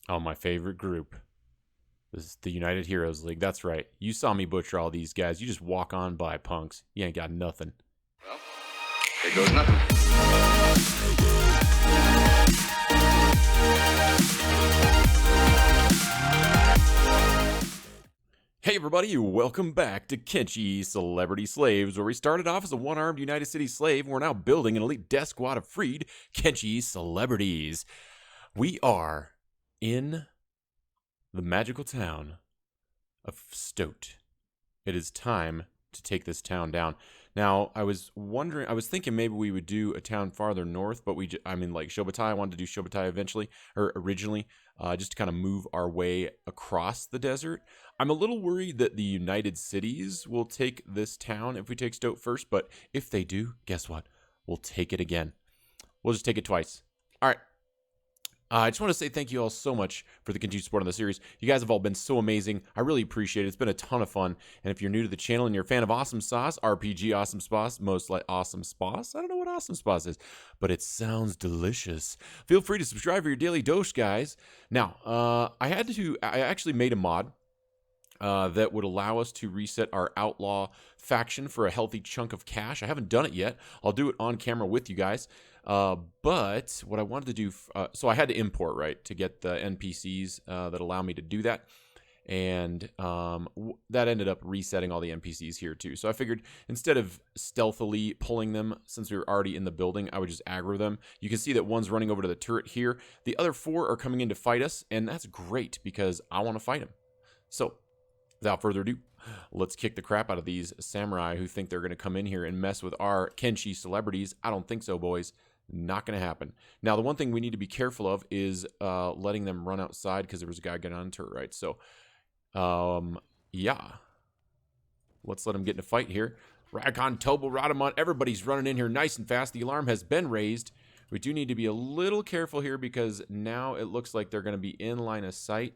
Oh, my favorite group. This is the United Heroes League. That's right. You saw me butcher all these guys. You just walk on by, punks. You ain't got nothing. Well, there goes nothing. Hey everybody, welcome back to Kenshi Celebrity Slaves, where we started off as a one-armed United City slave, and we're now building an elite death squad of freed Kenshi celebrities. We are in the magical town of Stoat. It is time to take this town down. Now, I was thinking maybe we would do a town farther north, but like Shobutai. I wanted to do Shobutai originally, just to kind of move our way across the desert. I'm a little worried that the United Cities will take this town if we take Stoat first, but if they do, guess what? We'll take it again. We'll just take it twice. All right. I just want to say thank you all so much for the continued support on the series. You guys have all been so amazing. I really appreciate it. It's been a ton of fun. And if you're new to the channel and you're a fan of Awesome Sauce, RPG Awesome Sauce, most like Awesome Sauce, I don't know what Awesome Sauce is, but it sounds delicious. Feel free to subscribe for your daily dose, guys. Now, I actually made a mod that would allow us to reset our outlaw faction for a healthy chunk of cash. I haven't done it yet. I'll do it on camera with you guys. But what I wanted to do, so I had to import, right, to get the NPCs that allow me to do that. And that ended up resetting all the NPCs here too. So I figured instead of stealthily pulling them, since we were already in the building, I would just aggro them. You can see that one's running over to the turret here. The other four are coming in to fight us, and that's great because I want to fight them. So without further ado, let's kick the crap out of these samurai who think they're going to come in here and mess with our Kenshi celebrities. I don't think so, boys. Not going to happen. Now, the one thing we need to be careful of is letting them run outside because there was a guy getting on a turret, right? So, yeah. Let's let him get in a fight here. Rykon, Tobo, Radamont, everybody's running in here nice and fast. The alarm has been raised. We do need to be a little careful here because now it looks like they're going to be in line of sight.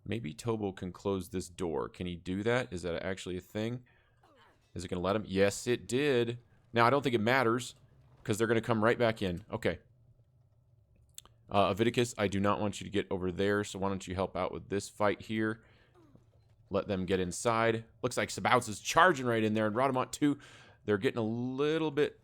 Maybe Tobo can close this door. Can he do that? Is that actually a thing? Is it going to let him? Yes, it did. Now, I don't think it matters because they're going to come right back in. Okay. Aviticus, I do not want you to get over there, so why don't you help out with this fight here? Let them get inside. Looks like Sabaus is charging right in there, and Radamont too. They're getting a little bit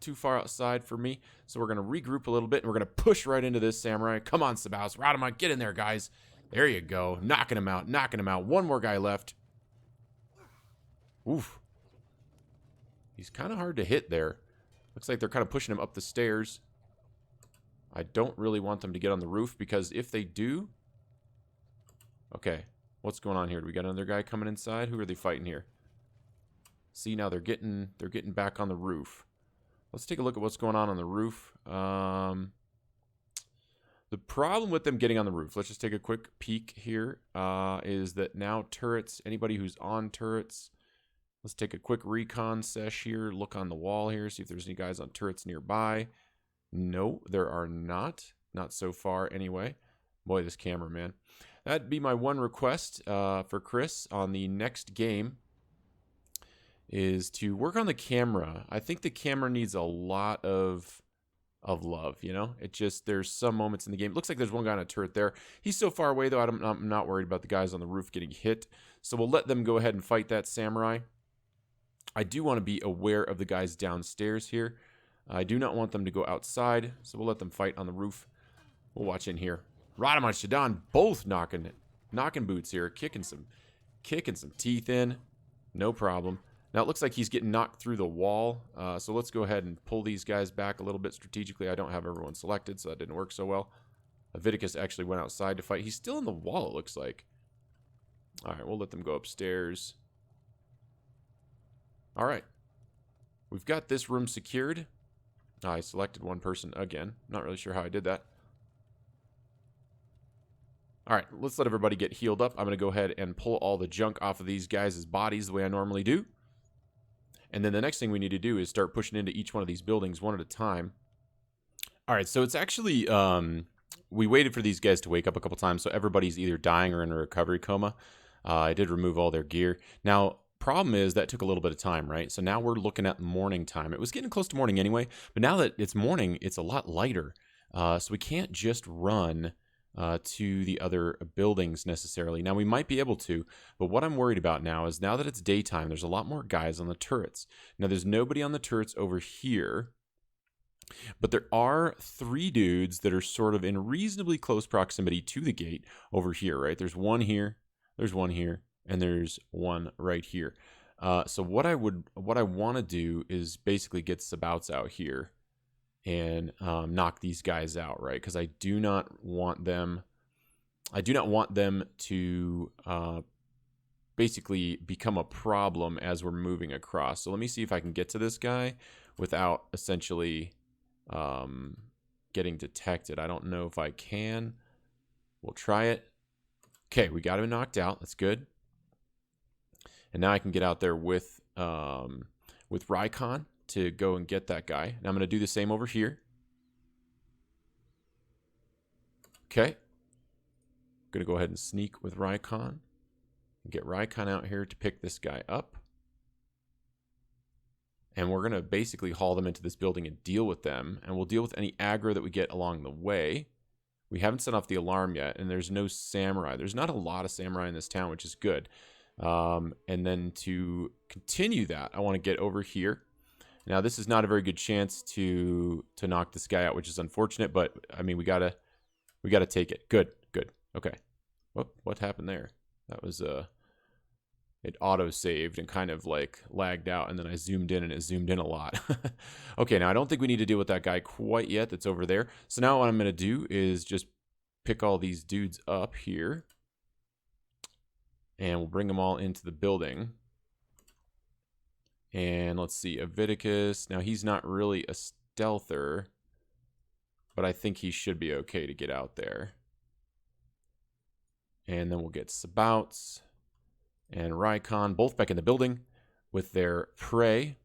too far outside for me, so we're going to regroup a little bit, and we're going to push right into this samurai. Come on, Sabaus. Radamont, get in there, guys. There you go. Knocking him out. Knocking him out. One more guy left. Oof. He's kind of hard to hit there. Looks like they're kind of pushing him up the stairs. I don't really want them to get on the roof because if they do... Okay. What's going on here? Do we got another guy coming inside? Who are they fighting here? See, now they're getting back on the roof. Let's take a look at what's going on the roof. The problem with them getting on the roof, let's just take a quick peek here, is that now turrets, anybody who's on turrets, let's take a quick recon sesh here, look on the wall here, see if there's any guys on turrets nearby. No, there are not. Not so far anyway. Boy, this camera, man. That'd be my one request for Chris on the next game, is to work on the camera. I think the camera needs a lot of love, you know? It just, there's some moments in the game. It looks like there's one guy on a turret there. He's so far away, though, I'm not worried about the guys on the roof getting hit. So we'll let them go ahead and fight that samurai. I do want to be aware of the guys downstairs here. I do not want them to go outside, so we'll let them fight on the roof. We'll watch in here. Radamont, Shadon, both knocking boots here, kicking some teeth in. No problem. Now, it looks like he's getting knocked through the wall, so let's go ahead and pull these guys back a little bit strategically. I don't have everyone selected, so that didn't work so well. Aviticus actually went outside to fight. He's still in the wall, it looks like. All right, we'll let them go upstairs. All right. We've got this room secured. I selected one person again. Not really sure how I did that. All right, let's let everybody get healed up. I'm going to go ahead and pull all the junk off of these guys' bodies the way I normally do. And then the next thing we need to do is start pushing into each one of these buildings one at a time. All right, so it's actually, we waited for these guys to wake up a couple times, so everybody's either dying or in a recovery coma. I did remove all their gear. Now, problem is that took a little bit of time, right? So now we're looking at morning time. It was getting close to morning anyway, but now that it's morning, it's a lot lighter. So we can't just run to the other buildings necessarily. Now, we might be able to, but what I'm worried about now is now that it's daytime, there's a lot more guys on the turrets. Now, there's nobody on the turrets over here, but there are 3 dudes that are sort of in reasonably close proximity to the gate over here, right? There's one here, there's one here, and there's one right here. So what I want to do is basically get Sabouts out here and knock these guys out, right? Because I do not want them to basically become a problem as we're moving across. So let me see if I can get to this guy without essentially getting detected. I don't know if I can. We'll try it. Okay, we got him knocked out. That's good. And now I can get out there with Rykon to go and get that guy. And I'm going to do the same over here. Okay. Going to go ahead and sneak with Rykon. Get Rykon out here to pick this guy up. And we're going to basically haul them into this building and deal with them. And we'll deal with any aggro that we get along the way. We haven't set off the alarm yet, and there's no samurai. There's not a lot of samurai in this town, which is good. And then to continue that, I want to get over here. Now, this is not a very good chance to knock this guy out, which is unfortunate, but I mean, we gotta take it. Good. Okay. What happened there? That was it auto-saved and kind of like lagged out, and then I zoomed in, and it zoomed in a lot. Okay, now I don't think we need to deal with that guy quite yet that's over there. So now what I'm going to do is just pick all these dudes up here, and we'll bring them all into the building. And let's see, Aviticus. Now, he's not really a stealther, but I think he should be okay to get out there. And then we'll get Sabouts and Rykon both back in the building with their prey.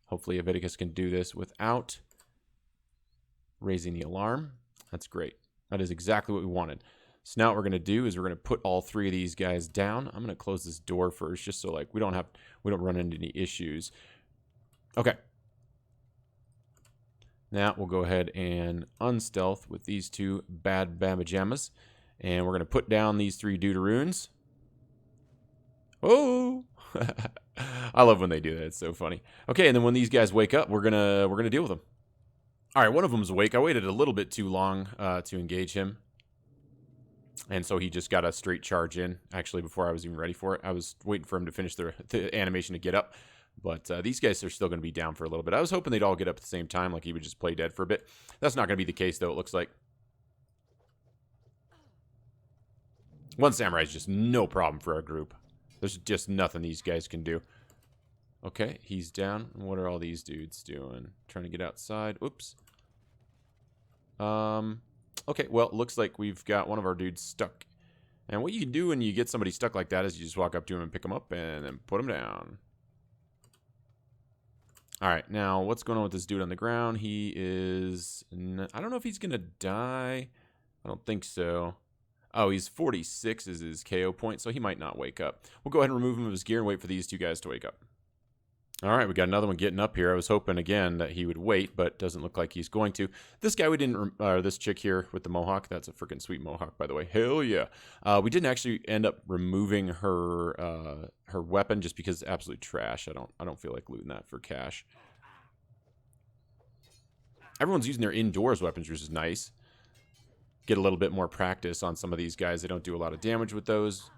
Hopefully Aviticus can do this without raising the alarm. That's great. That is exactly what we wanted. So now what we're going to do is we're going to put all 3 of these guys down. I'm going to close this door first just so like we don't run into any issues. Okay. Now we'll go ahead and unstealth with these 2 bad Bamajamas. And we're going to put down these 3 Deuteroons. Oh! I love when they do that. It's so funny. Okay, and then when these guys wake up, we're gonna deal with them. All right, one of them's awake. I waited a little bit too long to engage him. And so he just got a straight charge in, actually, before I was even ready for it. I was waiting for him to finish the animation to get up. But these guys are still going to be down for a little bit. I was hoping they'd all get up at the same time, like he would just play dead for a bit. That's not going to be the case, though, it looks like. One samurai is just no problem for our group. There's just nothing these guys can do. Okay, he's down. What are all these dudes doing? Trying to get outside. Oops. Okay, well, it looks like we've got one of our dudes stuck. And what you can do when you get somebody stuck like that is you just walk up to him and pick him up and then put him down. All right, now what's going on with this dude on the ground? He is... I don't know if he's going to die. I don't think so. Oh, he's 46 is his KO point, so he might not wake up. We'll go ahead and remove him of his gear and wait for these 2 guys to wake up. All right, we got another one getting up here. I was hoping, again, that he would wait, but doesn't look like he's going to. This guy we didn't... this chick here with the mohawk, that's a freaking sweet mohawk, by the way. Hell yeah. We didn't actually end up removing her her weapon just because it's absolute trash. I don't feel like looting that for cash. Everyone's using their indoors weapons, which is nice. Get a little bit more practice on some of these guys. They don't do a lot of damage with those.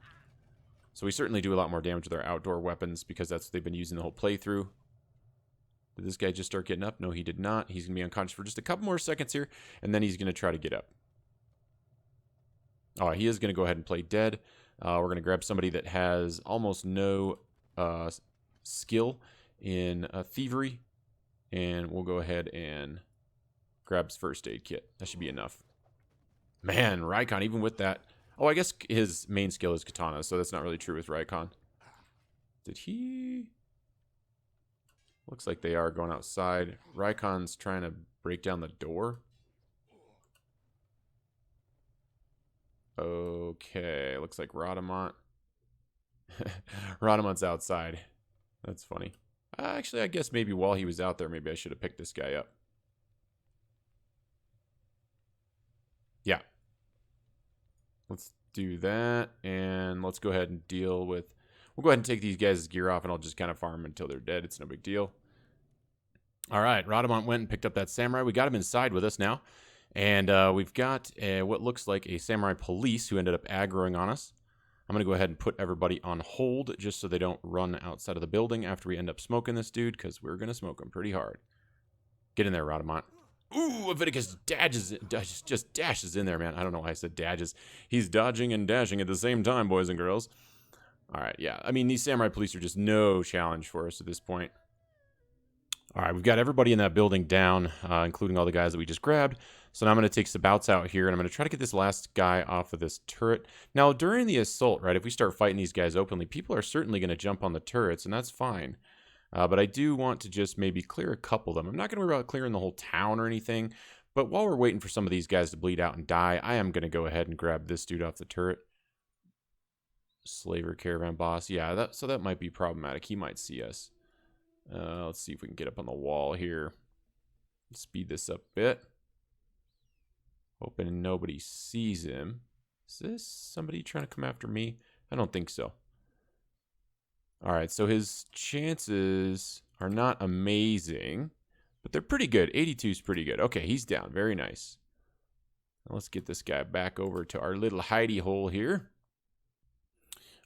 So we certainly do a lot more damage with our outdoor weapons because that's what they've been using the whole playthrough. Did this guy just start getting up? No, he did not. He's going to be unconscious for just a couple more seconds here, and then he's going to try to get up. All right, he is going to go ahead and play dead. We're going to grab somebody that has almost no skill in thievery, and we'll go ahead and grab his first aid kit. That should be enough. Man, Rykon, even with that... Oh, I guess his main skill is katana, so that's not really true with Rykon. Did he... Looks like they are going outside. Rykon's trying to break down the door. Okay, looks like Radamant. Radamant's outside. That's funny. Actually, I guess maybe while he was out there, maybe I should have picked this guy up. Yeah. Let's do that. And let's go ahead and deal with... We'll go ahead and take these guys' gear off, and I'll just kind of farm until they're dead. It's no big deal. All right, Radamant went and picked up that samurai. We got him inside with us now. And we've got what looks like a samurai police who ended up aggroing on us. I'm going to go ahead and put everybody on hold just so they don't run outside of the building after we end up smoking this dude, because we're going to smoke him pretty hard. Get in there, Radamant. Ooh, Leviticus just dashes in there, man. I don't know why I said dashes. He's dodging and dashing at the same time, boys and girls. All right, yeah. I mean, these samurai police are just no challenge for us at this point. All right, we've got everybody in that building down, including all the guys that we just grabbed. So now I'm going to take some bouts out here, and I'm going to try to get this last guy off of this turret. Now, during the assault, right, if we start fighting these guys openly, people are certainly going to jump on the turrets, and that's fine. But I do want to just maybe clear a couple of them. I'm not going to worry about clearing the whole town or anything. But while we're waiting for some of these guys to bleed out and die, I am going to go ahead and grab this dude off the turret. Slaver caravan boss. Yeah, so that might be problematic. He might see us. Let's see if we can get up on the wall here. Speed this up a bit. Hoping nobody sees him. Is this somebody trying to come after me? I don't think so. Alright, so his chances are not amazing, but they're pretty good. 82 is pretty good. Okay, he's down. Very nice. Now let's get this guy back over to our little hidey hole here.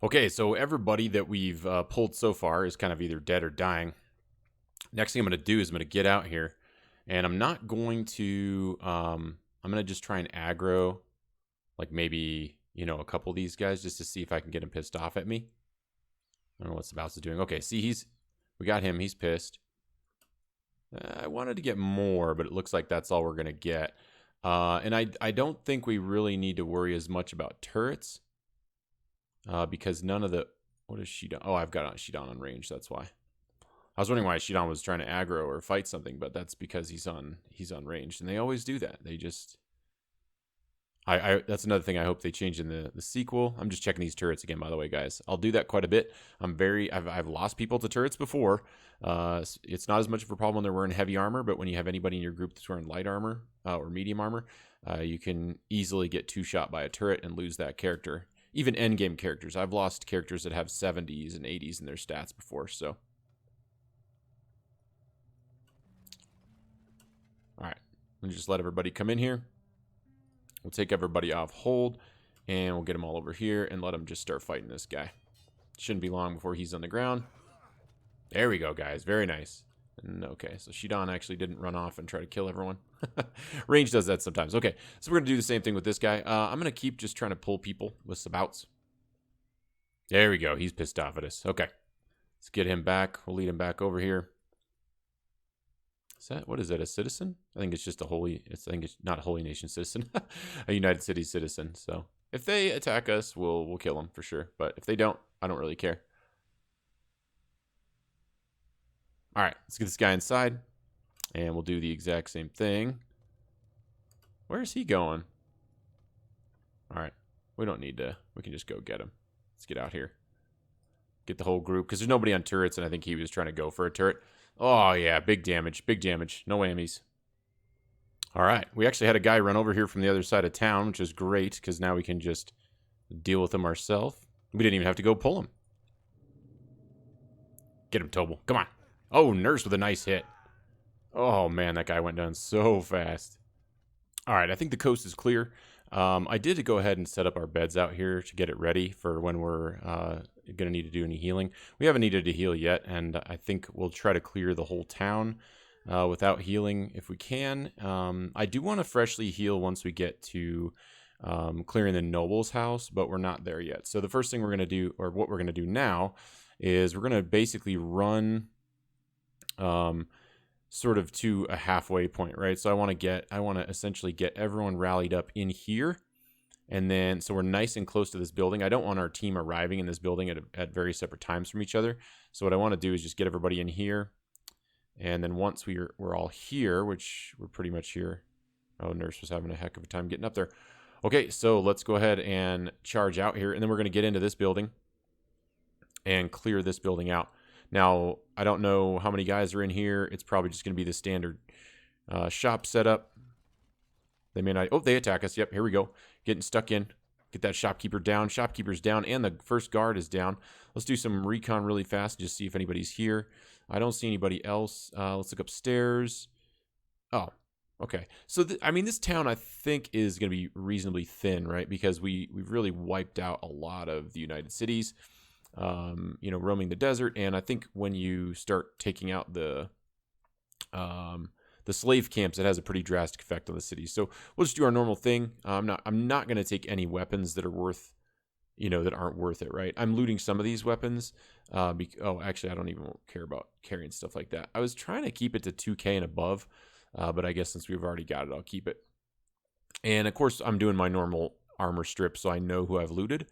Okay, so everybody that we've pulled so far is kind of either dead or dying. Next thing I'm going to do is I'm going to get out here, and I'm not going to, I'm going to just try and aggro, like maybe, you know, a couple of these guys just to see if I can get him pissed off at me. I don't know what Sabouts is doing. Okay, see, we got him. He's pissed. I wanted to get more, but it looks like that's all we're going to get. And I don't think we really need to worry as much about turrets. Because none of the... What is Shidan? Oh, I've got Shidan on range. That's why. I was wondering why Shidan was trying to aggro or fight something, but that's because he's on range. And they always do that. They just... that's another thing I hope they change in the sequel. I'm just checking these turrets again, by the way, guys. I'll do that quite a bit. I've lost people to turrets before. It's not as much of a problem when they're wearing heavy armor, but when you have anybody in your group that's wearing light armor or medium armor, you can easily get two-shot by a turret and lose that character. Even endgame characters. I've lost characters that have 70s and 80s in their stats before, so. Alright. Let me just let everybody come in here. We'll take everybody off hold, and we'll get them all over here and let them just start fighting this guy. Shouldn't be long before he's on the ground. There we go, guys. Very nice. And okay, so Shidan actually didn't run off and try to kill everyone. Range does that sometimes. Okay, so we're going to do the same thing with this guy. I'm going to keep just trying to pull people with Sabouts. There we go. He's pissed off at us. Okay, let's get him back. We'll lead him back over here. What is that, a citizen? I think it's just I think it's not a Holy Nation citizen. A United Cities citizen. So if they attack us, we'll kill them for sure. But if they don't, I don't really care. All right, let's get this guy inside, and we'll do the exact same thing. Where is he going? All right, we don't need to. We can just go get him. Let's get out here. Get the whole group, because there's nobody on turrets, and I think he was trying to go for a turret. Oh, yeah, big damage, big damage. No whammies. All right, we actually had a guy run over here from the other side of town, which is great, because now we can just deal with him ourselves. We didn't even have to go pull him. Get him, Tobel. Come on. Oh, Nurse with a nice hit. Oh, man, that guy went down so fast. All right, I think the coast is clear. I did go ahead and set up our beds out here to get it ready for when we're going to need to do any healing. We haven't needed to heal yet, and I think we'll try to clear the whole town without healing if we can. I do want to freshly heal once we get to clearing the noble's house, but we're not there yet. So the first thing we're going to do, or what we're going to do now, is we're going to basically run... sort of to a halfway point, right? So I want to essentially get everyone rallied up in here, and then so we're nice and close to this building. I don't want our team arriving in this building at very separate times from each other. So what I want to do is just get everybody in here, and then once we're all here, which we're pretty much here. Oh, Nurse was having a heck of a time getting up there. Okay, so let's go ahead and charge out here, and then we're going to get into this building and clear this building out. Now, I don't know how many guys are in here. It's probably just going to be the standard shop setup. They may not... Oh, they attack us. Yep, here we go. Getting stuck in. Get that shopkeeper down. Shopkeeper's down, and the first guard is down. Let's do some recon really fast, just see if anybody's here. I don't see anybody else. Let's look upstairs. Oh, okay. So, I mean, this town, I think, is going to be reasonably thin, right? Because we've really wiped out a lot of the United Cities, roaming the desert. And I think when you start taking out the slave camps, it has a pretty drastic effect on the city. So we'll just do our normal thing. I'm not going to take any weapons that are worth, that aren't worth it, right? I'm looting some of these weapons. Actually, I don't even care about carrying stuff like that. I was trying to keep it to 2K and above, but I guess since we've already got it, I'll keep it. And of course, I'm doing my normal armor strip, so I know who I've looted.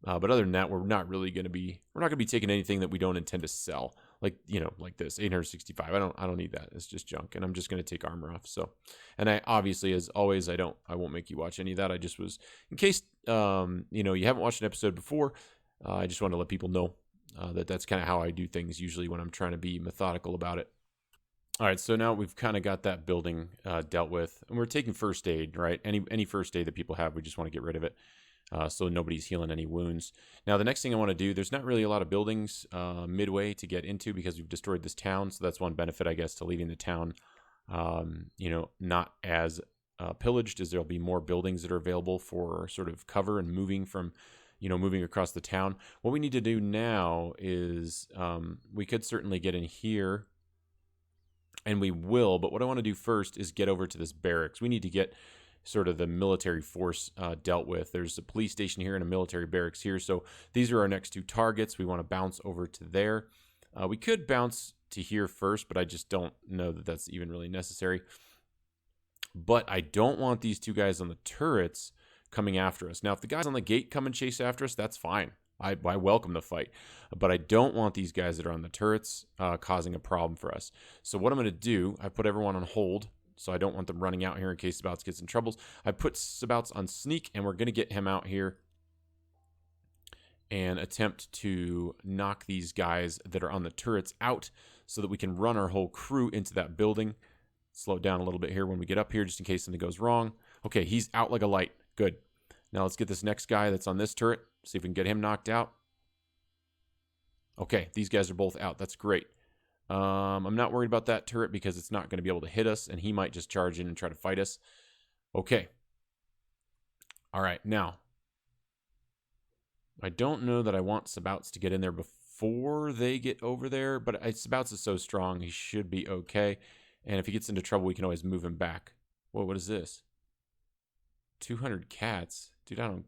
But other than that, we're not going to be taking anything that we don't intend to sell. Like this 865. I don't need that. It's just junk, and I'm just going to take armor off. So, and I obviously, as always, I won't make you watch any of that. I just was, in case you haven't watched an episode before, I just want to let people know that's kind of how I do things usually when I'm trying to be methodical about it. All right, so now we've kind of got that building dealt with, and we're taking first aid, right? Any first aid that people have, we just want to get rid of it. So nobody's healing any wounds. Now, the next thing I want to do, there's not really a lot of buildings midway to get into because we've destroyed this town. So that's one benefit, I guess, to leaving the town, not as pillaged, as there'll be more buildings that are available for sort of cover and moving across the town. What we need to do now is we could certainly get in here, and we will. But what I want to do first is get over to this barracks. We need to get sort of the military force dealt with. There's a police station here and a military barracks here. So these are our next two targets. We want to bounce over to there. We could bounce to here first, but I just don't know that that's even really necessary. But I don't want these two guys on the turrets coming after us. Now, if the guys on the gate come and chase after us, that's fine. I welcome the fight. But I don't want these guys that are on the turrets causing a problem for us. So what I'm going to do, I put everyone on hold. So I don't want them running out here in case Sabouts gets in troubles. I put Sabouts on sneak, and we're going to get him out here and attempt to knock these guys that are on the turrets out so that we can run our whole crew into that building. Slow it down a little bit here when we get up here just in case something goes wrong. Okay, he's out like a light. Good. Now let's get this next guy that's on this turret. See if we can get him knocked out. Okay, these guys are both out. That's great. I'm not worried about that turret because it's not going to be able to hit us, and he might just charge in and try to fight us. Okay. All right, now, I don't know that I want Sabouts to get in there before they get over there, but Sabouts is so strong, he should be okay. And if he gets into trouble, we can always move him back. Whoa, what is this? 200 cats? Dude, I don't...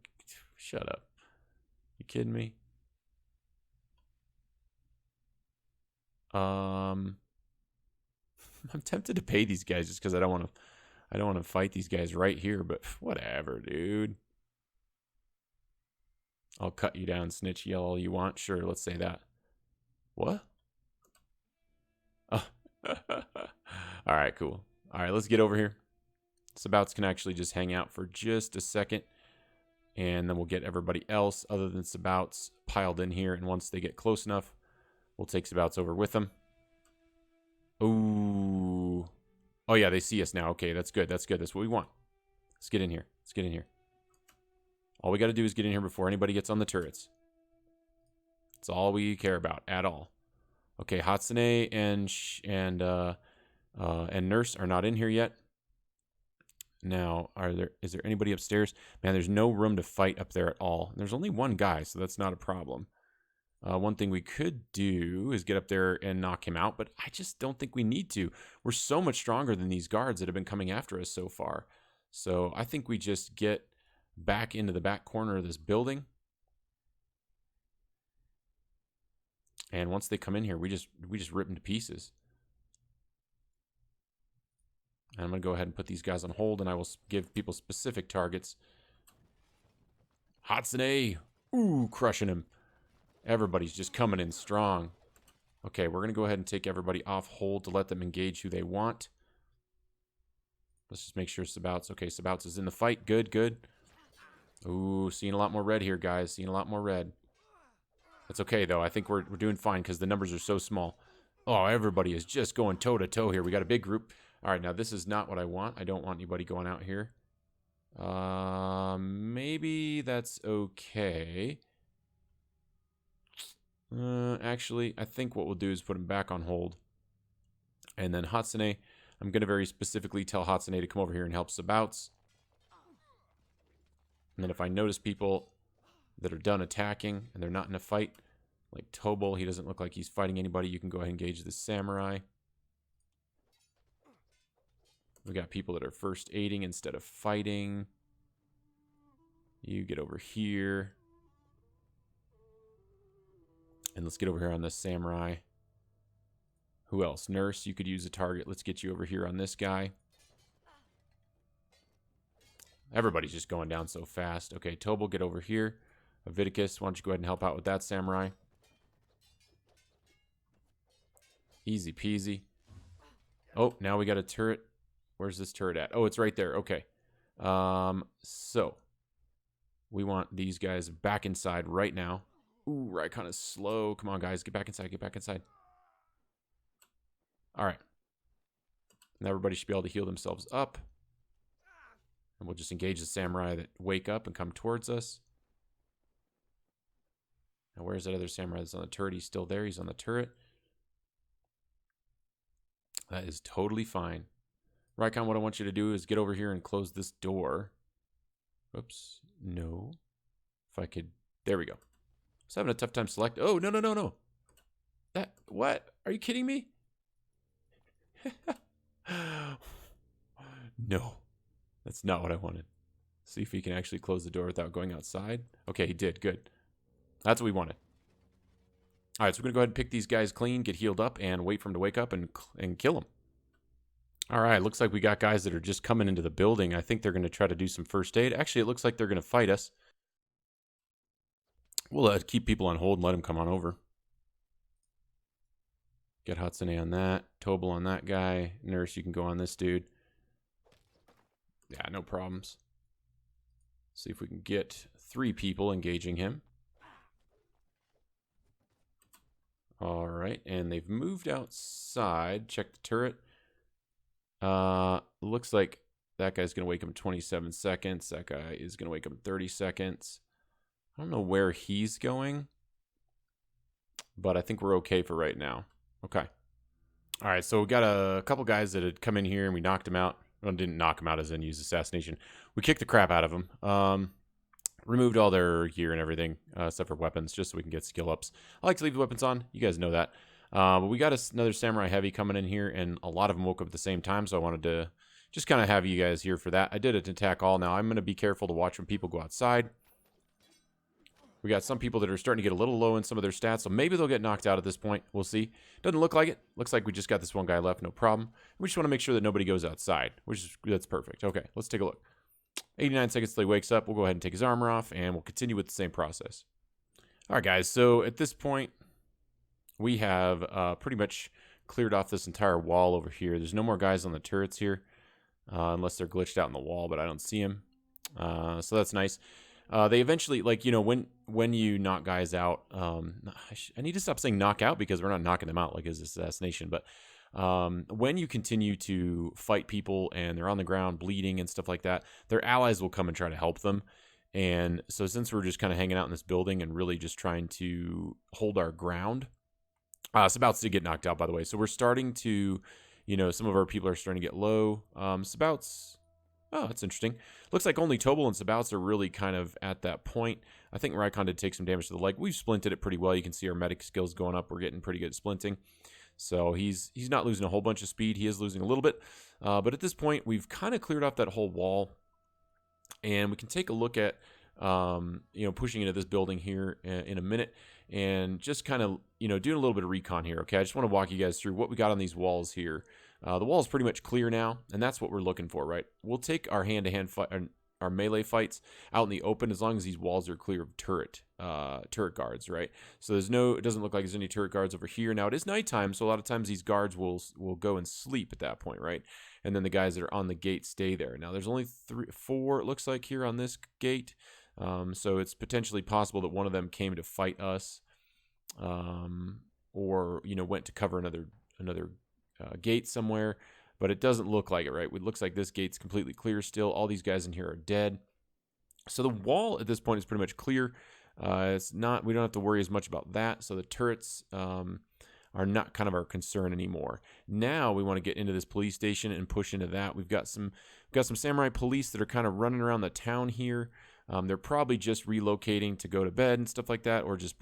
Shut up. You kidding me? I'm tempted to pay these guys just because I don't want to fight these guys right here, but whatever, dude. I'll cut you down, snitch, yell all you want. Sure, let's say that. What? Oh. All right, cool. All right, let's get over here. Sabouts can actually just hang out for just a second, and then we'll get everybody else other than Sabouts piled in here, and once they get close enough, we'll take Sabouts over with them. Ooh. Oh, yeah, they see us now. Okay, that's good. That's good. That's what we want. Let's get in here. Let's get in here. All we got to do is get in here before anybody gets on the turrets. That's all we care about at all. Okay, Hatsune and Nurse are not in here yet. Now, is there anybody upstairs? Man, there's no room to fight up there at all. There's only one guy, so that's not a problem. One thing we could do is get up there and knock him out, but I just don't think we need to. We're so much stronger than these guards that have been coming after us so far. So I think we just get back into the back corner of this building. And once they come in here, we just rip them to pieces. And I'm going to go ahead and put these guys on hold, and I will give people specific targets. Hatsune! Ooh, crushing him. Everybody's just coming in strong. Okay, we're going to go ahead and take everybody off hold to let them engage who they want. Let's just make sure Sabouts... Okay, Sabouts is in the fight. Good, good. Ooh, seeing a lot more red here, guys. Seeing a lot more red. That's okay, though. I think we're doing fine because the numbers are so small. Oh, everybody is just going toe-to-toe here. We got a big group. All right, now this is not what I want. I don't want anybody going out here. Maybe that's okay. Actually, I think what we'll do is put him back on hold. And then Hatsune, I'm going to very specifically tell Hatsune to come over here and help Sabouts. And then if I notice people that are done attacking and they're not in a fight, like Tobal, he doesn't look like he's fighting anybody, you can go ahead and engage the samurai. We got people that are first aiding instead of fighting. You get over here. And let's get over here on this samurai. Who else? Nurse, you could use a target. Let's get you over here on this guy. Everybody's just going down so fast. Okay, Tobal, get over here. Aviticus, why don't you go ahead and help out with that samurai? Easy peasy. Oh, now we got a turret. Where's this turret at? Oh, it's right there. Okay. So we want these guys back inside right now. Ooh, right, kind of slow. Come on, guys. Get back inside. Get back inside. All right. Now everybody should be able to heal themselves up. And we'll just engage the samurai that wake up and come towards us. Now, where's that other samurai that's on the turret? He's still there. He's on the turret. That is totally fine. Raikon, what I want you to do is get over here and close this door. Oops. No. If I could... There we go. I was having a tough time select. Oh, no, no, no, no. That... What? Are you kidding me? No. That's not what I wanted. See if he can actually close the door without going outside. Okay, he did. Good. That's what we wanted. All right, so we're going to go ahead and pick these guys clean, get healed up, and wait for them to wake up and kill them. All right, looks like we got guys that are just coming into the building. I think they're going to try to do some first aid. Actually, it looks like they're going to fight us. We'll keep people on hold and let them come on over. Get Hatsune on that. Tobal on that guy. Nurse, you can go on this dude. Yeah, no problems. See if we can get 3 people engaging him. All right, and they've moved outside. Check the turret. Looks like that guy's going to wake him 27 seconds. That guy is going to wake him 30 seconds. I don't know where he's going, but I think we're okay for right now. Okay. All right, so we got a couple guys that had come in here and we knocked him out. Well, didn't knock him out as in use assassination. We kicked the crap out of them. Removed all their gear and everything, except for weapons, just so we can get skill ups. I like to leave the weapons on. You guys know that. But we got another Samurai Heavy coming in here, and a lot of them woke up at the same time, so I wanted to just kind of have you guys here for that. I did an attack all. Now, I'm going to be careful to watch when people go outside. We got some people that are starting to get a little low in some of their stats, so maybe they'll get knocked out at this point. We'll see. Doesn't look like it. Looks like we just got this one guy left, no problem. We just want to make sure that nobody goes outside, that's perfect. Okay, let's take a look. 89 seconds till he wakes up. We'll go ahead and take his armor off, and we'll continue with the same process. All right, guys, so at this point, we have pretty much cleared off this entire wall over here. There's no more guys on the turrets here, unless they're glitched out in the wall, but I don't see them. So that's nice. They eventually, like, you know, when you knock guys out, I need to stop saying knock out because we're not knocking them out like it's assassination, but when you continue to fight people and they're on the ground bleeding and stuff like that, their allies will come and try to help them. And so since we're just kind of hanging out in this building and really just trying to hold our ground, Sabouts did get knocked out, by the way. So we're starting to, you know, some of our people are starting to get low. Sabouts, oh, that's interesting. Looks like only Tobal and Sabouts are really kind of at that point. I think Raikon did take some damage to the leg. We've splinted it pretty well. You can see our medic skills going up. We're getting pretty good at splinting. So he's not losing a whole bunch of speed. He is losing a little bit. But at this point, we've kind of cleared off that whole wall. And we can take a look at, you know, pushing into this building here in a minute. And just kind of, you know, doing a little bit of recon here, okay? I just want to walk you guys through what we got on these walls here. The wall is pretty much clear now, and that's what we're looking for, right? We'll take our hand-to-hand fight, our melee fights out in the open as long as these walls are clear of turret guards, right? So there's no, it doesn't look like there's any turret guards over here. Now, it is nighttime, so a lot of times these guards will go and sleep at that point, right? And then the guys that are on the gate stay there. Now, there's only 4, it looks like, here on this gate. So it's potentially possible that one of them came to fight us, or, you know, went to cover another gate somewhere. but it doesn't look like it, right? It looks like this gate's completely clear still. All these guys in here are dead. So the wall at this point is pretty much clear. It's not, we don't have to worry as much about that. So the turrets are not kind of our concern anymore. Now we want to get into this police station and push into that. We've got some samurai police that are kind of running around the town here. They're probably just relocating to go to bed and stuff like that, or just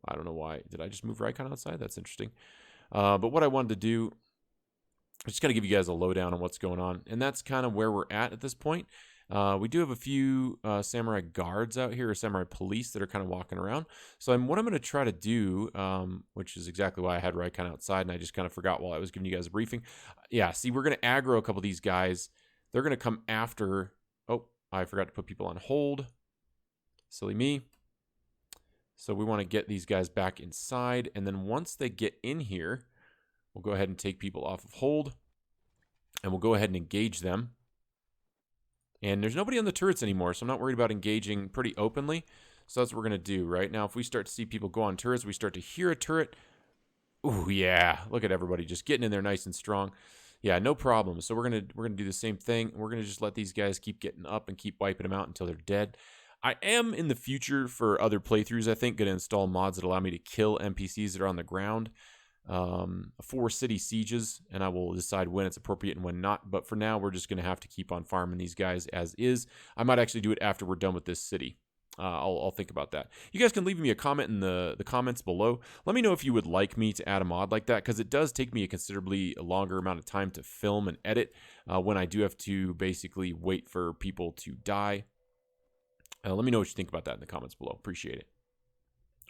I don't know why. Did I just move Raikon outside? That's interesting. But what I wanted to do, I'm just going to give you guys a lowdown on what's going on, and that's kind of where we're at this point. We do have a few samurai guards out here, or samurai police that are kind of walking around. So what I'm going to try to do, which is exactly why I had Raikon outside, and I just kind of forgot while I was giving you guys a briefing. Yeah, see, we're going to aggro a couple of these guys. They're going to come after... Oh, I forgot to put people on hold. Silly me. So we want to get these guys back inside, and then once they get in here, we'll go ahead and take people off of hold, and we'll go ahead and engage them. And there's nobody on the turrets anymore, so I'm not worried about engaging pretty openly. So that's what we're going to do. Right now, if we start to see people go on turrets, we start to hear a turret. Ooh, yeah. Look at everybody just getting in there nice and strong. Yeah, no problem. So we're gonna do the same thing. We're going to just let these guys keep getting up and keep wiping them out until they're dead. I am, in the future, for other playthroughs, I think, going to install mods that allow me to kill NPCs that are on the ground. 4 city sieges, and I will decide when it's appropriate and when not. But for now, we're just going to have to keep on farming these guys as is. I might actually do it after we're done with this city. I'll think about that. You guys can leave me a comment in the comments below. Let me know if you would like me to add a mod like that, because it does take me a considerably longer amount of time to film and edit when I do have to basically wait for people to die. Let me know what you think about that in the comments below. Appreciate it.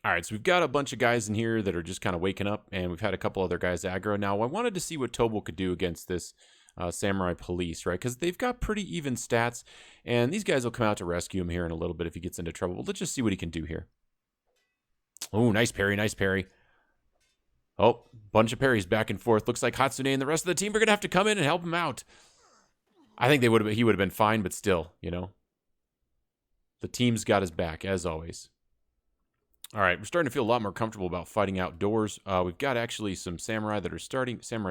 All right, so we've got a bunch of guys in here that are just kind of waking up, and we've had a couple other guys aggro. Now, I wanted to see what Tobo could do against this samurai police, right? Because they've got pretty even stats, and these guys will come out to rescue him here in a little bit if he gets into trouble. But let's just see what he can do here. Oh, nice parry, nice parry. Oh, bunch of parries back and forth. Looks like Hatsune and the rest of the team are going to have to come in and help him out. I think he would have been fine, but still, you know. The team's got his back, as always. All right, we're starting to feel a lot more comfortable about fighting outdoors. We've got actually some samurai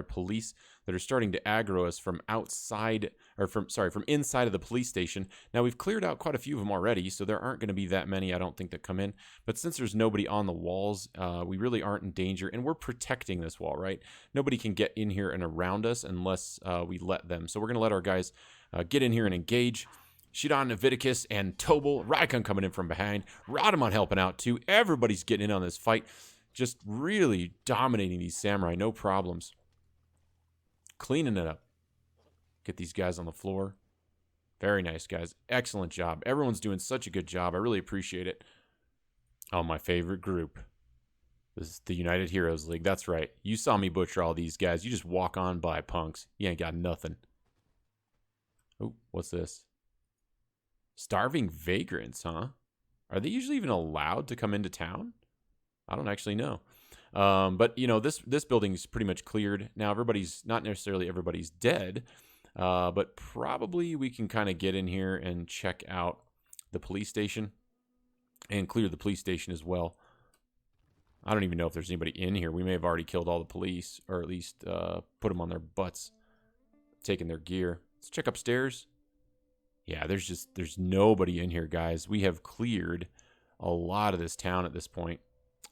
police that are starting to aggro us from outside, or from inside of the police station. Now, we've cleared out quite a few of them already, so there aren't going to be that many, I don't think, that come in. But since there's nobody on the walls, we really aren't in danger, and we're protecting this wall, right? Nobody can get in here and around us unless we let them. So we're going to let our guys get in here and engage. Shidan, Viticus, and Tobal. Raikon coming in from behind. Radamon helping out, too. Everybody's getting in on this fight. Just really dominating these samurai. No problems. Cleaning it up. Get these guys on the floor. Very nice, guys. Excellent job. Everyone's doing such a good job. I really appreciate it. Oh, my favorite group. This is the United Heroes League. That's right. You saw me butcher all these guys. You just walk on by, punks. You ain't got nothing. Oh, what's this? Starving vagrants, huh? Are they usually even allowed to come into town? I don't actually know. But, you know, this building is pretty much cleared. Now, not necessarily everybody's dead, but probably we can kind of get in here and check out the police station and clear the police station as well. I don't even know if there's anybody in here. We may have already killed all the police, or at least put them on their butts, taking their gear. Let's check upstairs. Yeah, there's nobody in here, guys. We have cleared a lot of this town at this point.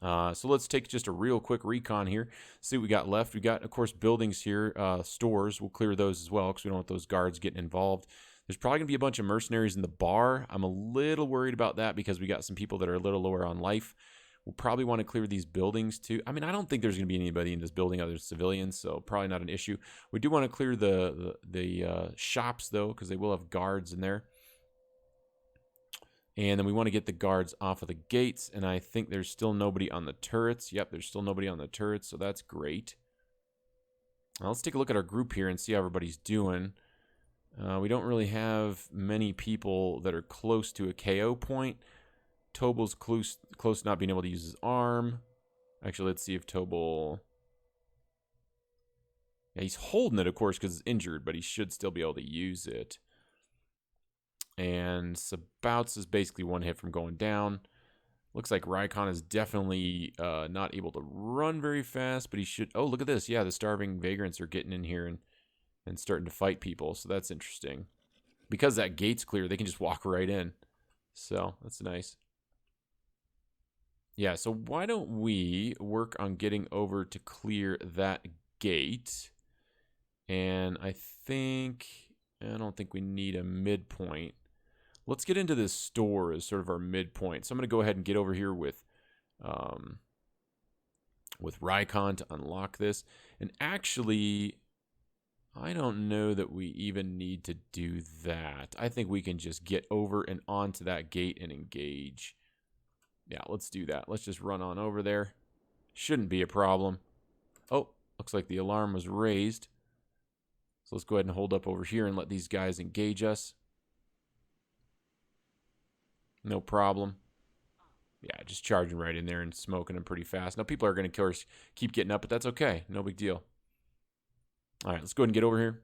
So let's take just a real quick recon here. See what we got left. We got, of course, buildings here, stores. We'll clear those as well because we don't want those guards getting involved. There's probably going to be a bunch of mercenaries in the bar. I'm a little worried about that because we got some people that are a little lower on life. We'll probably want to clear these buildings too. I mean, I don't think there's going to be anybody in this building other than civilians, so probably not an issue. We do want to clear the shops, though, because they will have guards in there. And then we want to get the guards off of the gates, and I think there's still nobody on the turrets. Yep, there's still nobody on the turrets, so that's great. Now, let's take a look at our group here and see how everybody's doing. We don't really have many people that are close to a KO point. Tobal's close to not being able to use his arm. Actually, let's see if Tobal... Yeah, he's holding it, of course, because he's injured, but he should still be able to use it. And Sabouts is basically one hit from going down. Looks like Raikon is definitely not able to run very fast, but he should... Oh, look at this. Yeah, the starving vagrants are getting in here and starting to fight people, so that's interesting. Because that gate's clear, they can just walk right in. So, that's nice. Yeah, so why don't we work on getting over to clear that gate? And I don't think we need a midpoint. Let's get into this store as sort of our midpoint. So I'm going to go ahead and get over here with Raikon to unlock this. And actually, I don't know that we even need to do that. I think we can just get over and onto that gate and engage. Yeah, let's do that. Let's just run on over there. Shouldn't be a problem. Oh, looks like the alarm was raised. So let's go ahead and hold up over here and let these guys engage us. No problem. Yeah, just charging right in there and smoking them pretty fast. Now, people are going to keep getting up, but that's okay. No big deal. All right, let's go ahead and get over here.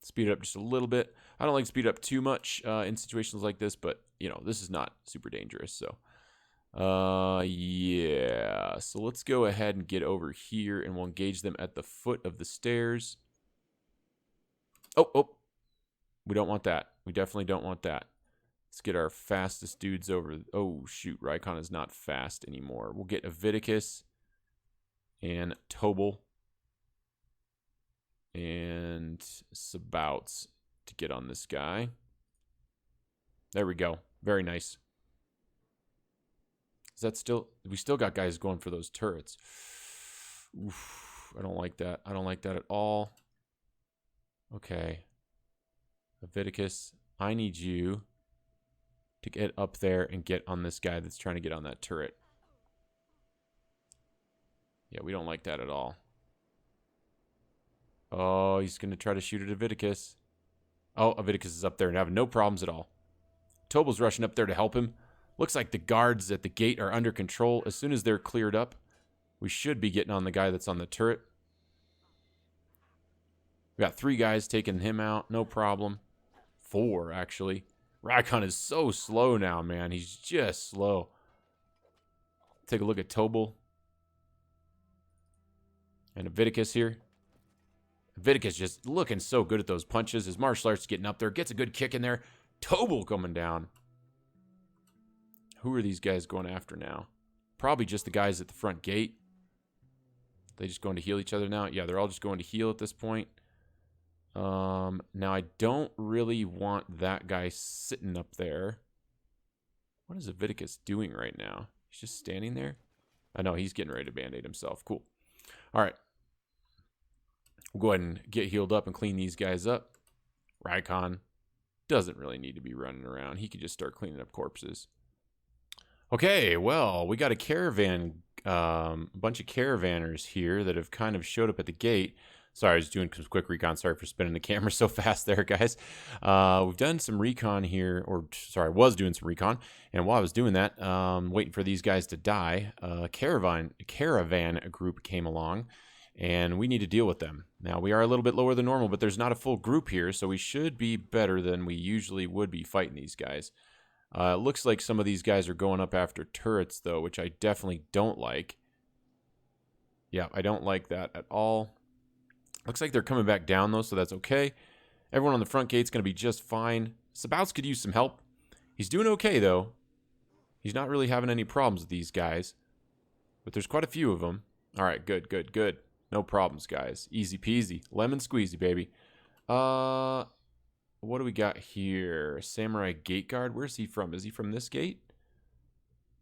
Speed it up just a little bit. I don't like to speed up too much in situations like this, but, you know, this is not super dangerous. So, yeah. So let's go ahead and get over here, and we'll engage them at the foot of the stairs. Oh. We don't want that. We definitely don't want that. Let's get our fastest dudes over. Oh, shoot. Raikon is not fast anymore. We'll get Aviticus and Tobal and Sabouts to get on this guy. There we go. Very nice. Is that still... We still got guys going for those turrets. Oof, I don't like that. I don't like that at all. Okay. Aviticus, I need you to get up there and get on this guy that's trying to get on that turret. Yeah, we don't like that at all. Oh, he's going to try to shoot at Aviticus. Oh, Aviticus is up there and having no problems at all. Tobal's rushing up there to help him. Looks like the guards at the gate are under control. As soon as they're cleared up, we should be getting on the guy that's on the turret. We got 3 guys taking him out. No problem. 4, actually. Raikon is so slow now, man. He's just slow. Take a look at Tobal. And Aviticus here. Aviticus just looking so good at those punches. His martial arts getting up there. Gets a good kick in there. Tobal coming down. Who are these guys going after now? Probably just the guys at the front gate. They just going to heal each other now? Yeah, they're all just going to heal at this point. Now I don't really want that guy sitting up there. What is Aviticus doing right now? He's just standing there? I know, he's getting ready to band-aid himself. Cool. All right. We'll go ahead and get healed up and clean these guys up. Raikon doesn't really need to be running around. He can just start cleaning up corpses. Okay, well, we got a caravan, a bunch of caravanners here that have kind of showed up at the gate. Sorry, I was doing some quick recon. Sorry for spinning the camera so fast there, guys. We've done some recon here, or sorry, I was doing some recon. And while I was doing that, waiting for these guys to die, a caravan group came along, and we need to deal with them. Now, we are a little bit lower than normal, but there's not a full group here, so we should be better than we usually would be fighting these guys. It looks like some of these guys are going up after turrets, though, which I definitely don't like. Yeah, I don't like that at all. Looks like they're coming back down, though, so that's okay. Everyone on the front gate's going to be just fine. Sabouts could use some help. He's doing okay, though. He's not really having any problems with these guys. But there's quite a few of them. All right, good, good, good. No problems, guys. Easy peasy. Lemon squeezy, baby. What do we got here? Samurai gate guard. Where's he from? Is he from this gate?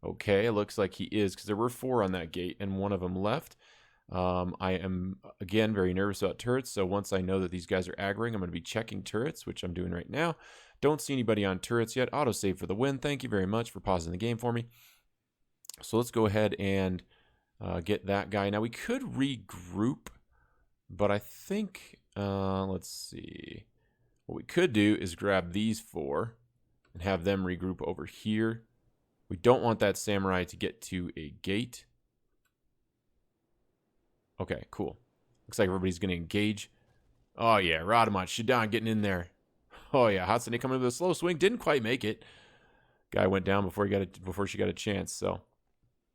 Okay, it looks like he is, because there were 4 on that gate, and one of them left. I am, again, very nervous about turrets, so once I know that these guys are aggroing, I'm going to be checking turrets, which I'm doing right now. Don't see anybody on turrets yet. Autosave for the win. Thank you very much for pausing the game for me. So let's go ahead and get that guy. Now, we could regroup, but I think, let's see. What we could do is grab these 4 and have them regroup over here. We don't want that samurai to get to a gate. Okay, cool. Looks like everybody's going to engage. Oh, yeah. Radamat, Shidan getting in there. Oh, yeah. Hatsune coming with a slow swing. Didn't quite make it. Guy went down before she got a chance. So, all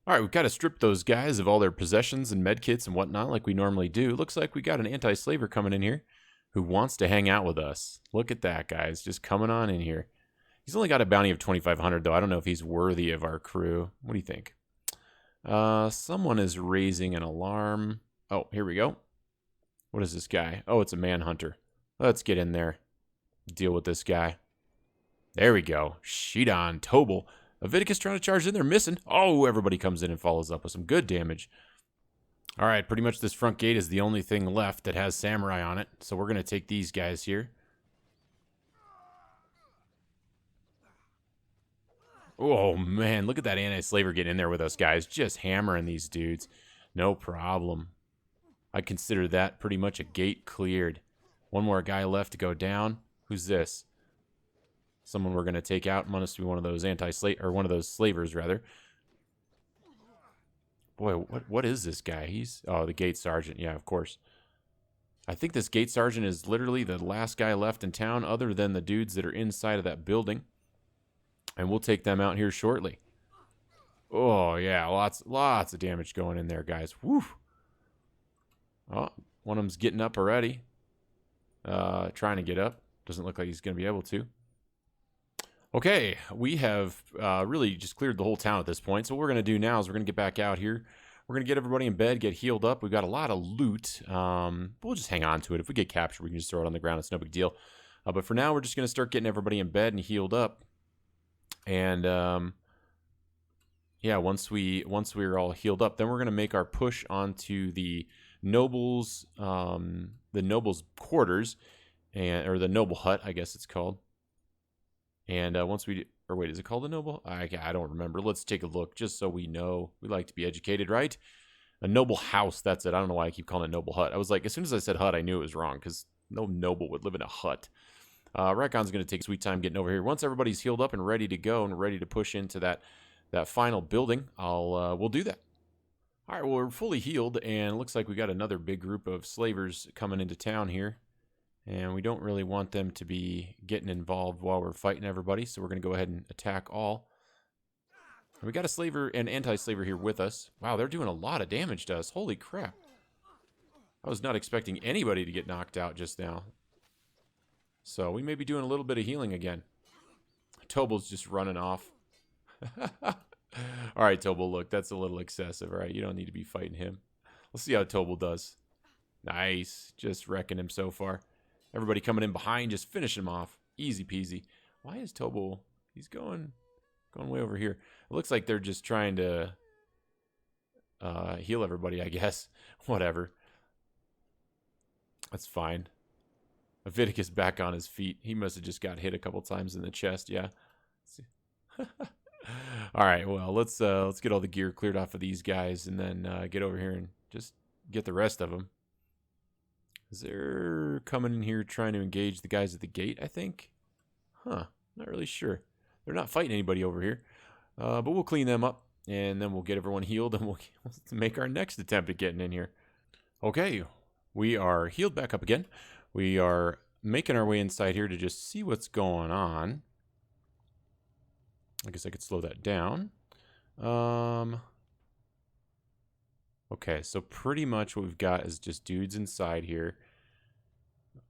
right, we've got to strip those guys of all their possessions and medkits and whatnot, like we normally do. Looks like we got an anti-slaver coming in here who wants to hang out with us. Look at that, guys, just coming on in here. He's only got a bounty of 2,500, though. I don't know if he's worthy of our crew. What do you think? Someone is raising an alarm. Oh, here we go. What is this guy? Oh, it's a manhunter. Let's get in there. Deal with this guy. There we go. Shidan, Tobel. Leviticus trying to charge in. They're missing. Oh, everybody comes in and follows up with some good damage. All right, pretty much this front gate is the only thing left that has samurai on it. So we're going to take these guys here. Oh, man, look at that anti-slaver getting in there with us, guys. Just hammering these dudes. No problem. I consider that pretty much a gate cleared. One more guy left to go down. Who's this? Someone we're going to take out. Must be one of those or one of those slavers, rather. Boy, what is this guy? Oh, the gate sergeant. Yeah, of course. I think this gate sergeant is literally the last guy left in town other than the dudes that are inside of that building. And we'll take them out here shortly. Oh, yeah, lots of damage going in there, guys. Woo! Oh, one of them's getting up already. Trying to get up. Doesn't look like he's going to be able to. Okay, we have really just cleared the whole town at this point. So what we're going to do now is we're going to get back out here. We're going to get everybody in bed, get healed up. We've got a lot of loot. We'll just hang on to it. If we get captured, we can just throw it on the ground. It's no big deal. But for now, we're just going to start getting everybody in bed and healed up. And yeah, once we're all healed up, then we're going to make our push onto the nobles' quarters, or the noble hut, I guess it's called. And once we, or wait, is it called the noble? I don't remember. Let's take a look just so we know. We like to be educated, right? A noble house, that's it. I don't know why I keep calling it noble hut. I was like, as soon as I said hut, I knew it was wrong because no noble would live in a hut. Rakon's going to take sweet time getting over here. Once everybody's healed up and ready to go and ready to push into that final building, we'll do that. All right, well, we're fully healed, and it looks like we got another big group of slavers coming into town here. And we don't really want them to be getting involved while we're fighting everybody, so we're going to go ahead and attack all. We got a slaver and anti-slaver here with us. Wow, they're doing a lot of damage to us. Holy crap. I was not expecting anybody to get knocked out just now. So we may be doing a little bit of healing again. Tobel's just running off. All right, Tobel, look, that's a little excessive. All right, you don't need to be fighting him. Let's see how Tobel does. Nice. Just wrecking him so far. Everybody coming in behind, just finish him off. Easy peasy. Why is Tobel... He's going way over here. It looks like they're just trying to heal everybody, I guess. Whatever. That's fine. Leviticus back on his feet. He must have just got hit a couple times in the chest, yeah. All right, well, let's get all the gear cleared off of these guys and then get over here and just get the rest of them. They're coming in here trying to engage the guys at the gate, I think. Huh, not really sure. They're not fighting anybody over here. But we'll clean them up, and then we'll get everyone healed, and we'll make our next attempt at getting in here. Okay, we are healed back up again. We are making our way inside here to just see what's going on. I guess I could slow that down. Okay, so pretty much what we've got is just dudes inside here.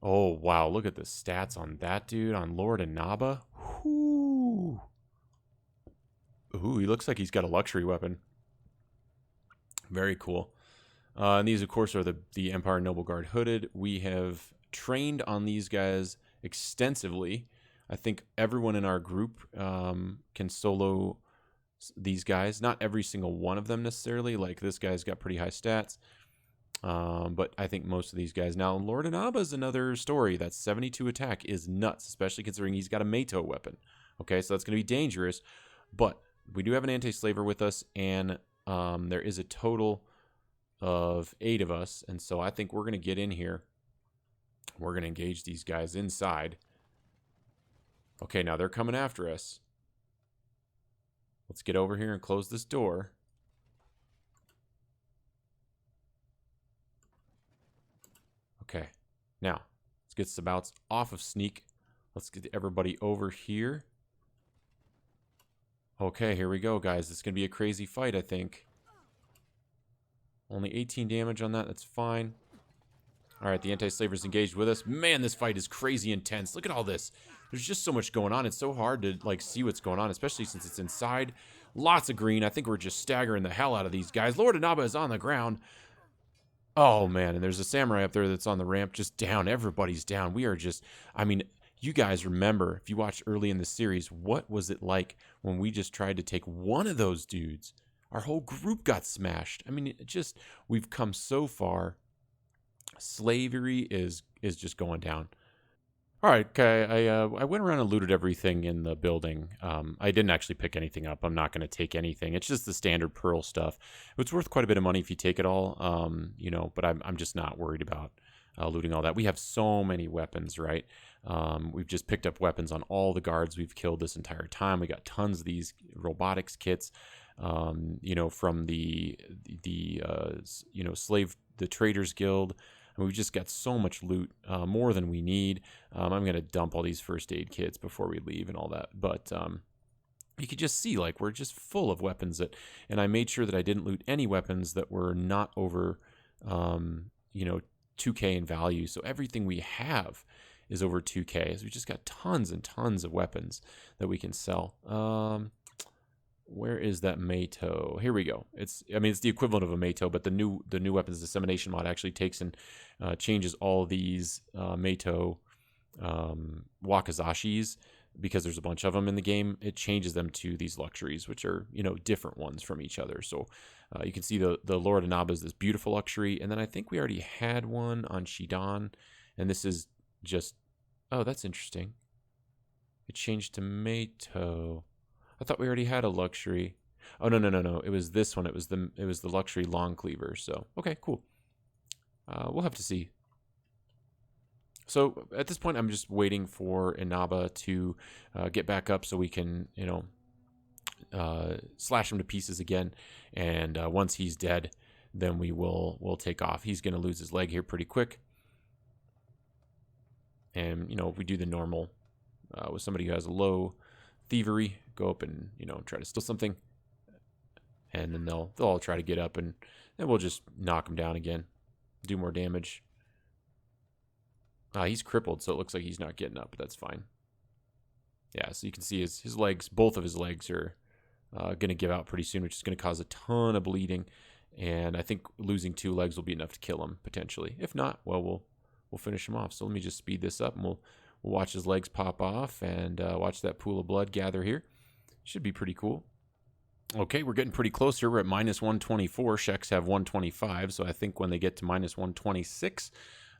Oh, wow, look at the stats on that dude, on Lord Inaba. Whoo! Ooh, he looks like he's got a luxury weapon. Very cool. And these, of course, are the Empire Noble Guard Hooded. We have trained on these guys extensively. I think everyone in our group can solo these guys. Not every single one of them necessarily. Like this guy's got pretty high stats. But I think most of these guys. Now, Lord Inaba is another story. That 72 attack is nuts, especially considering he's got a Meito weapon. Okay, so that's going to be dangerous. But we do have an anti-slaver with us, and there is a total of 8 of us. And so I think we're going to get in here. We're going to engage these guys inside. Okay, now they're coming after us. Let's get over here and close this door. Okay, now let's get Sabouts off of sneak. Let's get everybody over here. Okay, here we go, guys. This is going to be a crazy fight, I think. Only 18 damage on that. That's fine. All right, the anti-slaver's engaged with us. Man, this fight is crazy intense. Look at all this. There's just so much going on. It's so hard to, like, see what's going on, especially since it's inside. Lots of green. I think we're just staggering the hell out of these guys. Lord Inaba is on the ground. Oh, man, and there's a samurai up there that's on the ramp just down. Everybody's down. We are just, I mean, you guys remember, if you watched early in the series, what was it like when we just tried to take one of those dudes? Our whole group got smashed. I mean, it just, we've come so far. Slavery is just going down. All right, okay. I went around and looted everything in the building. I didn't actually pick anything up. I'm not going to take anything. It's just the standard pearl stuff. It's worth quite a bit of money if you take it all. You know, but I'm just not worried about looting all that. We have so many weapons, right? We've just picked up weapons on all the guards we've killed this entire time. We got tons of these robotics kits. You know, from the Traders Guild. And we've just got so much loot, more than we need. I'm going to dump all these first aid kits before we leave and all that. But you could just see, like, we're just full of weapons. And I made sure that I didn't loot any weapons that were not over, 2K in value. So everything we have is over 2K. So we just got tons and tons of weapons that we can sell. Where is that Mato? Here we go. It's the equivalent of a Mato, but the new weapons dissemination mod actually takes and changes all these Mato Wakazashis, because there's a bunch of them in the game. It changes them to these luxuries, which are, different ones from each other. So you can see the Lord Inaba is this beautiful luxury, and then I think we already had one on Shidan, and this is just, oh, that's interesting. It changed to Mato. I thought we already had a luxury. Oh, no. It was this one. It was the luxury long cleaver. So, okay, cool. We'll have to see. So at this point, I'm just waiting for Inaba to get back up so we can, slash him to pieces again. And once he's dead, then we'll take off. He's going to lose his leg here pretty quick. And, if we do the normal with somebody who has a low thievery, go up and try to steal something, and then they'll all try to get up, and then we'll just knock him down again, do more damage. He's crippled, so it looks like he's not getting up, but that's fine. Yeah, so you can see his legs, both of his legs are gonna give out pretty soon, which is gonna cause a ton of bleeding, and I think losing 2 legs will be enough to kill him potentially. If not, well, we'll finish him off. So let me just speed this up, and we'll watch his legs pop off and watch that pool of blood gather here. Should be pretty cool. Okay, we're getting pretty close here. We're at minus 124. Sheks have 125, so I think when they get to minus 126,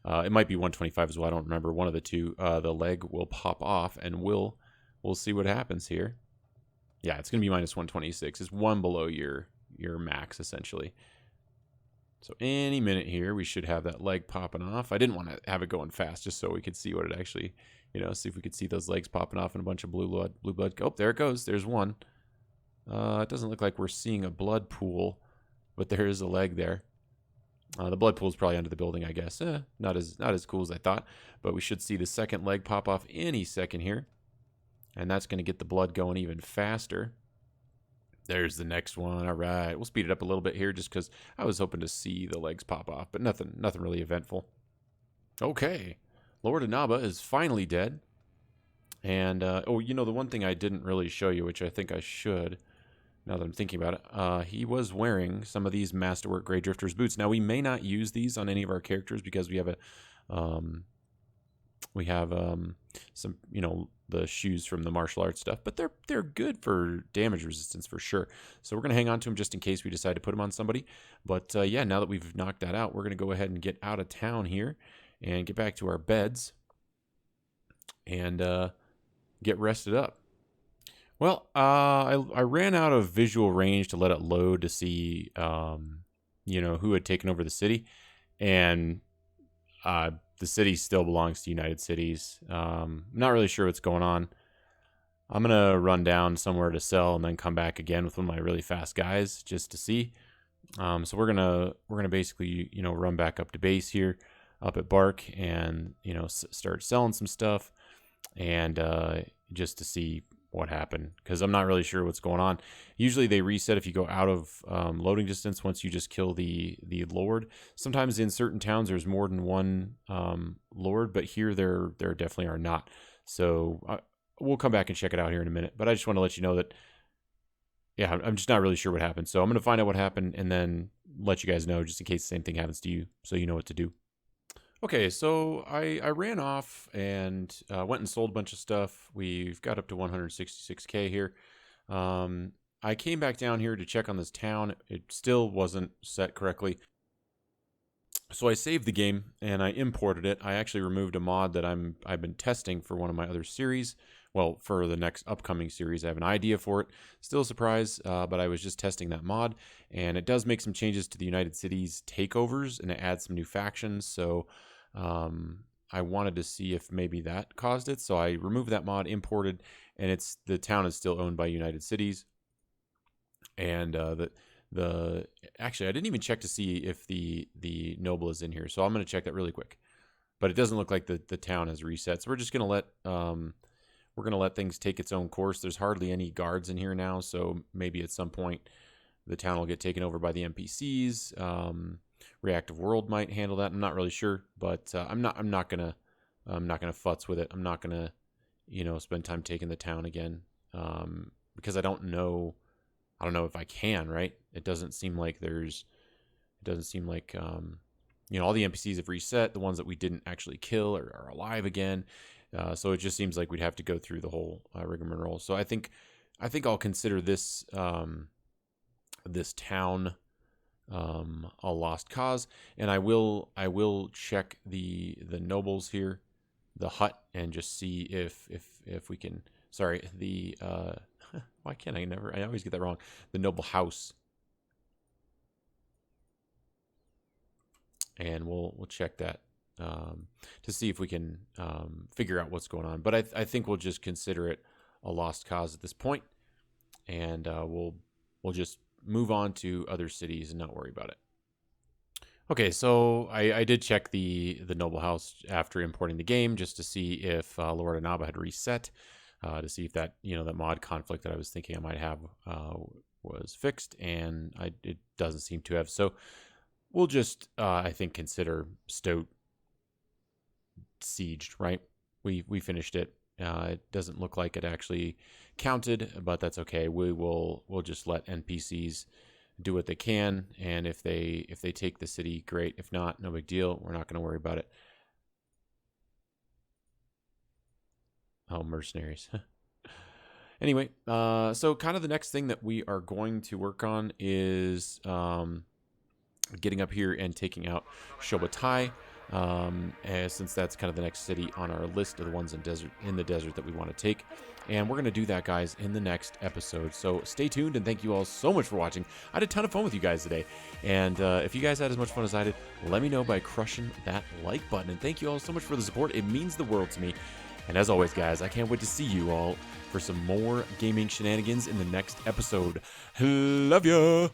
it might be 125 as well. I don't remember. One of the two. The leg will pop off, and we'll see what happens here. Yeah, it's going to be minus 126. It's one below your max, essentially. So any minute here, we should have that leg popping off. I didn't want to have it going fast, just so we could see what it actually, see if we could see those legs popping off and a bunch of blue blood. Oh, there it goes. There's one. It doesn't look like we're seeing a blood pool, but there is a leg there. The blood pool is probably under the building, I guess. Not as cool as I thought, but we should see the second leg pop off any second here, and that's going to get the blood going even faster. There's the next one. All right, we'll speed it up a little bit here just because I was hoping to see the legs pop off, but nothing really eventful. Okay, Lord Inaba is finally dead. And, the one thing I didn't really show you, which I think I should, now that I'm thinking about it, he was wearing some of these Masterwork Grey Drifter's boots. Now, we may not use these on any of our characters because we have some, the shoes from the martial arts stuff, but they're good for damage resistance for sure. So we're going to hang on to them just in case we decide to put them on somebody. But yeah, now that we've knocked that out, we're going to go ahead and get out of town here and get back to our beds and get rested up. Well, I ran out of visual range to let it load to see, who had taken over the city, and the city still belongs to United Cities. Not really sure what's going on. I'm gonna run down somewhere to sell and then come back again with one of my really fast guys just to see. So we're gonna basically run back up to base here, up at Bark, and start selling some stuff, and just to see what happened, because I'm not really sure what's going on. Usually they reset if you go out of loading distance once you just kill the lord. Sometimes in certain towns there's more than one lord, but here there definitely are not. So we'll come back and check it out here in a minute. But I just want to let you know that, yeah, I'm just not really sure what happened. So I'm going to find out what happened and then let you guys know, just in case the same thing happens to you, so you know what to do. Okay, so I ran off and went and sold a bunch of stuff. We've got up to 166K here. I came back down here to check on this town. It still wasn't set correctly. So I saved the game and I imported it. I actually removed a mod that I've been testing for one of my other series. Well, for the next upcoming series, I have an idea for it. Still a surprise, but I was just testing that mod, and it does make some changes to the United Cities takeovers, and it adds some new factions. So I wanted to see if maybe that caused it. So I removed that mod, imported, and the town is still owned by United Cities. And actually, I didn't even check to see if the noble is in here. So I'm going to check that really quick. But it doesn't look like the town has reset. So we're just going to let things take its own course. There's hardly any guards in here now, so maybe at some point the town will get taken over by the NPCs. Reactive World might handle that. I'm not really sure, but I'm not gonna futz with it. I'm not gonna spend time taking the town again, because I don't know if I can. Right? It doesn't seem like all the NPCs have reset. The ones that we didn't actually kill are alive again. So it just seems like we'd have to go through the whole rigmarole. So I think I'll consider this this town a lost cause, and I will check the nobles here, the hut, and just see if we can. Sorry, the why can't I always get that wrong. The noble house, and we'll check that. To see if we can figure out what's going on. But I think we'll just consider it a lost cause at this point, and we'll just move on to other cities and not worry about it. Okay, so I did check the noble house after importing the game just to see if Lord Inaba had reset, to see if that that mod conflict that I was thinking I might have was fixed, and it doesn't seem to have. So we'll just I think consider Stoat sieged, right? We finished it. It doesn't look like it actually counted, but that's okay. We'll just let NPCs do what they can, and if they take the city, great. If not, no big deal. We're not going to worry about it. Oh, mercenaries. Anyway, so kind of the next thing that we are going to work on is getting up here and taking out Shobatai. Since that's kind of the next city on our list of the ones in the desert that we want to take. And we're going to do that, guys, in the next episode. So stay tuned, and thank you all so much for watching. I had a ton of fun with you guys today. And if you guys had as much fun as I did, let me know by crushing that like button. And thank you all so much for the support. It means the world to me. And as always, guys, I can't wait to see you all for some more gaming shenanigans in the next episode. Love ya!